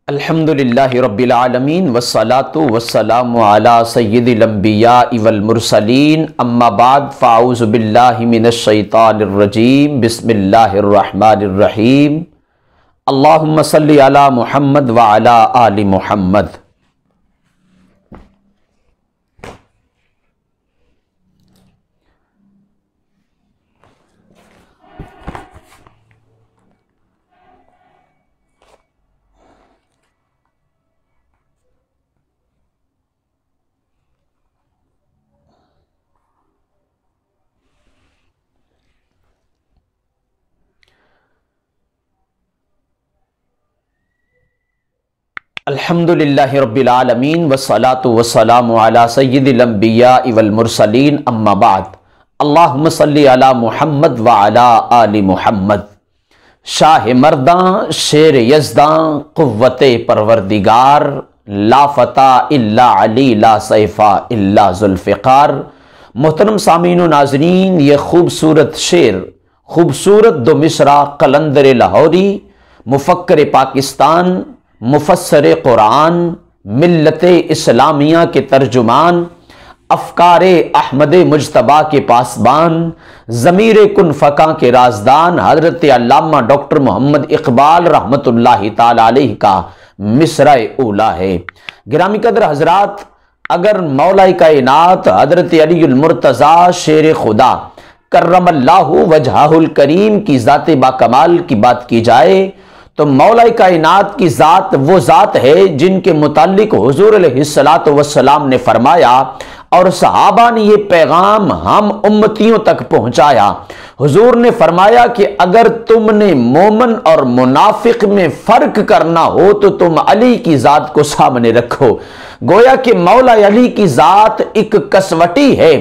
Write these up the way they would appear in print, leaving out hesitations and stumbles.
الحمدللہ رب العالمین والصلاة والسلام علی سید الانبیاء والمرسلین اما بعد فاعوذ باللہ من الشیطان الرجیم بسم اللہ الرحمن الرحیم اللہم صلی علی محمد وعلی آل محمد۔ الحمدللہ رب العالمین والصلاة والسلام علی سید الانبیاء والمرسلین اما بعد اللہم صلی علی محمد وعلی آل محمد۔ شاہ مرداں شیر یزداں قوت پروردگار، لا فتح الا علی لا سیفہ الا ذوالفقار۔ محترم سامعین و ناظرین، یہ خوبصورت شعر، خوبصورت دو مصرع قلندر لاہوری، مفکر پاکستان، مفسر قرآن، ملت اسلامیہ کے ترجمان، افکار احمد مجتبیٰ کے پاسبان، ضمیر کن فقہ کے رازدان حضرت علامہ ڈاکٹر محمد اقبال رحمۃ اللہ تعالی علیہ کا مصرع اولیٰ ہے۔ گرامی قدر حضرات، اگر مولا کائنات حضرت علی المرتضیٰ شیر خدا کرم اللہ وجہہ الکریم کی ذات با کمال کی بات کی جائے تو مولا کائنات کی ذات وہ ذات ہے جن کے متعلق حضور علیہ السلام نے فرمایا اور صحابہ نے یہ پیغام ہم امتیوں تک پہنچایا۔ حضور نے فرمایا کہ اگر تم نے مومن اور منافق میں فرق کرنا ہو تو تم علی کی ذات کو سامنے رکھو۔ گویا کہ مولا علی کی ذات ایک کسوٹی ہے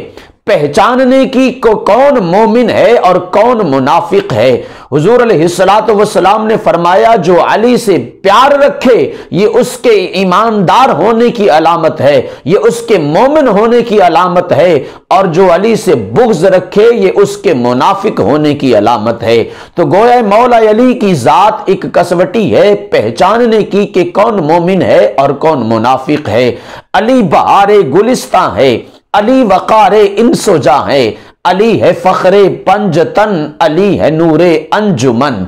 پہچاننے کی کون مومن ہے اور کون منافق ہے۔ حضور علیہ السلام نے فرمایا جو علی سے پیار رکھے یہ اس کے ایماندار ہونے کی علامت ہے، یہ اس کے مومن ہونے کی علامت ہے، اور جو علی سے بغض رکھے یہ اس کے منافق ہونے کی علامت ہے۔ تو گویا مولا علی کی ذات ایک کسوٹی ہے پہچاننے کی کہ کون مومن ہے اور کون منافق ہے۔ علی بہار گلستاں ہے، علی وقار انس و جاں ہے، علی ہے فخر پنجتن، علی ہے نور انجمن۔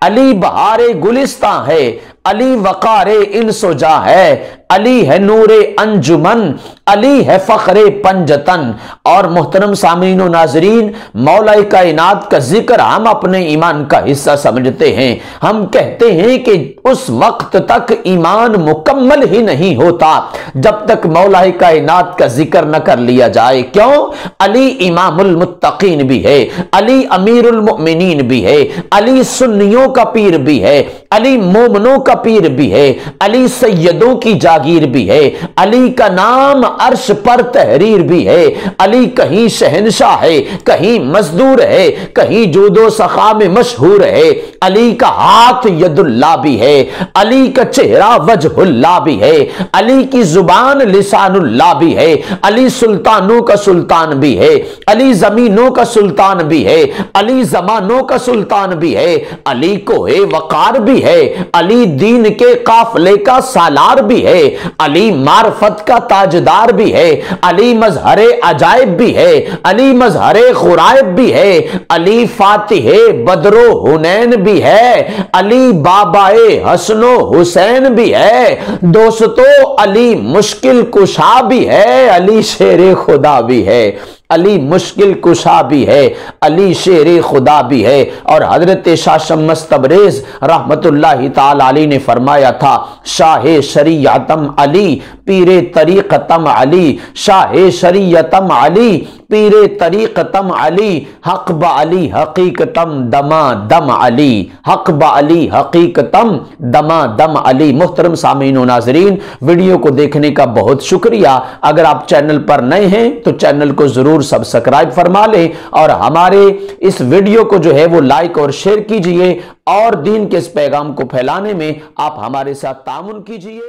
علی بہار گلستاں ہے، علی وقار انس و جاں ہے، علی ہے نور انجمن، علی ہے فخر پنجتن۔ اور محترم سامعین و ناظرین، مولا کائنات کا ذکر ہم اپنے ایمان کا حصہ سمجھتے ہیں۔ ہم کہتے ہیں کہ اس وقت تک ایمان مکمل ہی نہیں ہوتا جب تک مولا کائنات کا ذکر نہ کر لیا جائے۔ کیوں؟ علی امام المتقین بھی ہے، علی امیر المؤمنین بھی ہے، علی سنیوں کا پیر بھی ہے، علی مومنوں کا پیر بھی ہے، علی سیدوں کی جاگیر بھی ہے، علی کا نام عرش پر تحریر بھی ہے، علی کہیں شہنشاہ ہے، کہیں مزدور ہے، کہیں جود و سخا میں مشہور ہے، علی کا ہاتھ ید اللہ بھی ہے، علی کا چہرہ وجہ اللہ بھی ہے، علی کی زبان لسان اللہ بھی ہے، علی سلطانوں کا سلطان بھی ہے، علی زمینوں کا سلطان بھی ہے، علی زمانوں کا سلطان بھی ہے، علی کوہ وقار بھی ہے، علی دین کے قافلے کا سالار بھی ہے، علی معرفت کا تاجدار بھی ہے، علی مظہر عجائب بھی ہے، علی مظہر غرائب بھی ہے، علی فاتح بدر و حنین بھی ہے، علی بابا حسن و حسین بھی ہے، دوستو علی مشکل کشا بھی ہے، علی شیر خدا بھی ہے، علی مشکل کشا بھی ہے، علی شیر خدا بھی ہے۔ اور حضرت شاہ شمس تبریز رحمت اللہ تعالی علیہ نے فرمایا تھا، شاہ شریعتم علی پیر طریقتم علی، شاہ شریعتم علی پیر طریقتم علی، حق با علی حقیقتم دما دم علی، حق با علی حقیقتم دما دم علی۔ محترم سامعین و ناظرین، ویڈیو کو دیکھنے کا بہت شکریہ۔ اگر آپ چینل پر نئے ہیں تو چینل کو ضرور سبسکرائب فرما لیں اور ہمارے اس ویڈیو کو جو ہے وہ لائک اور شیئر کیجئے اور دین کے اس پیغام کو پھیلانے میں آپ ہمارے ساتھ تعاون کیجئے۔